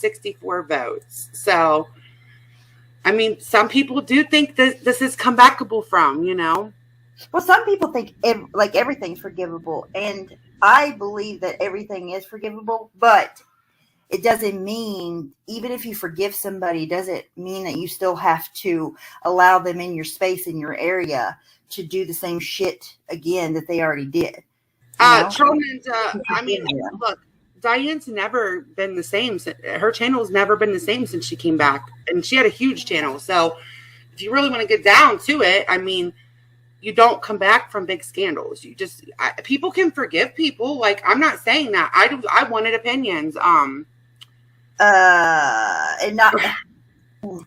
164 votes. So, I mean, some people do think that this is comebackable from, you know. Well, some people think like everything's forgivable, and I believe that everything is forgivable, but it doesn't mean, even if you forgive somebody, doesn't mean that you still have to allow them in your space, in your area, to do the same shit again that they already did. Trollman's, I mean, look, Diane's never been the same. Her channel's never been the same since she came back, and she had a huge channel. So if you really want to get down to it, I mean, you don't come back from big scandals. You just, people can forgive people. Like, I'm not saying that. I wanted opinions. And not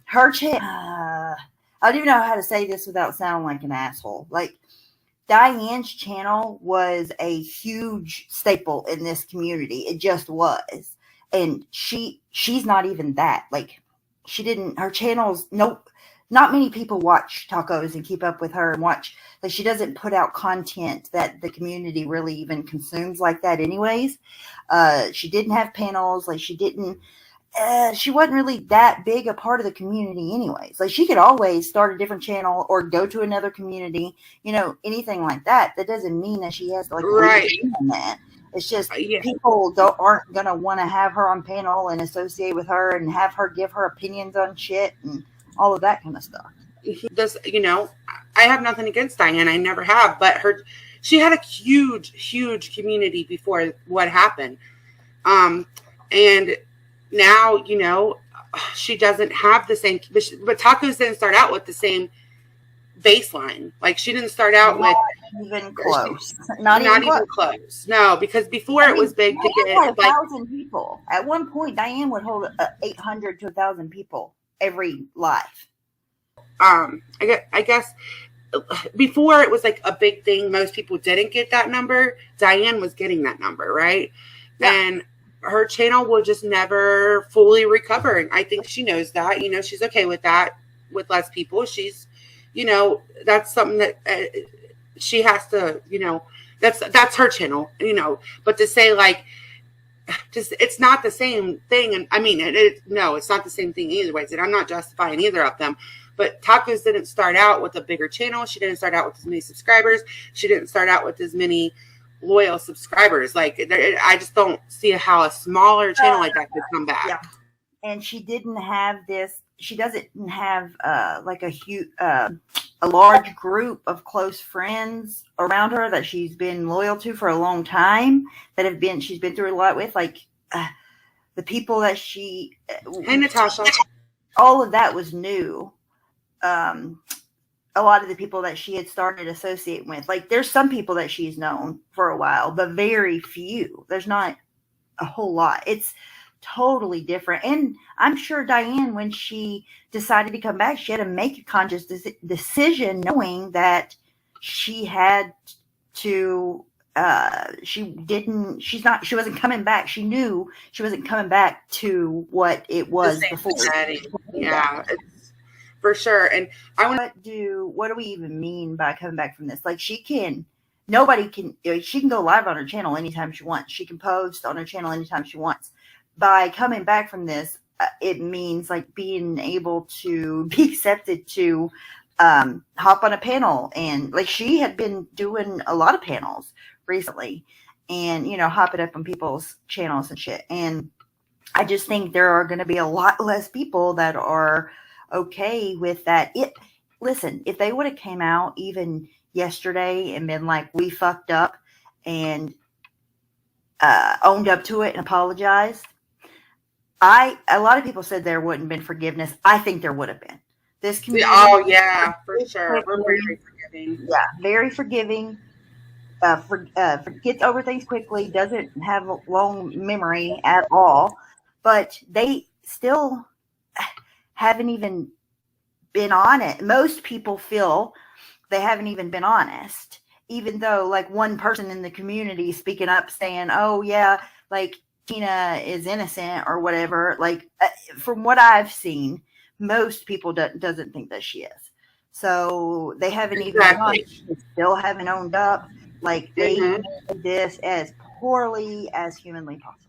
her channel. I don't even know how to say this without sounding like an asshole. Like, Diane's channel was a huge staple in this community. It just was. And she's not even that. Like, her channel's, nope. Not many people watch Tacos and keep up with her and watch. Like, she doesn't put out content that the community really even consumes like that anyways. She didn't have panels. Like, she wasn't really that big a part of the community anyways. Like, she could always start a different channel or go to another community, anything like that. That doesn't mean that she has to, like, right. On that. It's just people aren't going to want to have her on panel and associate with her and have her give her opinions on shit and all of that kind of stuff. I have nothing against Diane. I never have, but she had a huge community before what happened. And now, she doesn't have the same, but Tacos didn't start out with the same baseline. Like, she didn't start out not even close. Not even close. No, because before it was big to get 1,000 people. At one point, Diane would hold 800 to 1,000 people every live. I guess before it was like a big thing. Most people didn't get that number. Diane was getting that number, right? Yeah. And her channel will just never fully recover. And I think she knows that, she's okay with that, with less people. She's, that's something that she has to, that's her channel, but to say like, just, it's not the same thing. And I mean, no, it's not the same thing either way. And I'm not justifying either of them, but Tacos didn't start out with a bigger channel. She didn't start out with as many subscribers. She didn't start out with as many loyal subscribers. Like, I just don't see how a smaller channel like that could come back. Yeah. And she didn't have this. She doesn't have like a huge, a large group of close friends around her that she's been loyal to for a long time. She's been through a lot with, like the people that she. Hey, Natasha. All of that was new. A lot of the people that she had started associating with, like, there's some people that she's known for a while, but very few. There's not a whole lot. It's totally different. And I'm sure Diane, when she decided to come back, she had to make a conscious decision knowing that she had to, she wasn't coming back. She knew she wasn't coming back to what it was before. Yeah. For sure. And I want to what do we even mean by coming back from this? Like, she can go live on her channel anytime she wants. She can post on her channel anytime she wants. By coming back from this, it means like being able to be accepted to hop on a panel. And like, she had been doing a lot of panels recently and, hopping up on people's channels and shit. And I just think there are going to be a lot less people that are okay with that. Listen, if they would have came out even yesterday and been like, we fucked up, and owned up to it and apologized, a lot of people said there wouldn't have been forgiveness. I think there would have been. This community. Oh yeah, for sure. We're very forgiving. Yeah, very forgiving. Gets over things quickly. Doesn't have a long memory at all. But they still haven't even been on it. Most people feel they haven't even been honest, even though like one person in the community speaking up saying, oh yeah, like Tina is innocent or whatever. Like from what I've seen, most people doesn't think that she is. So they haven't even been honest. They still haven't owned up. Like they did this as poorly as humanly possible.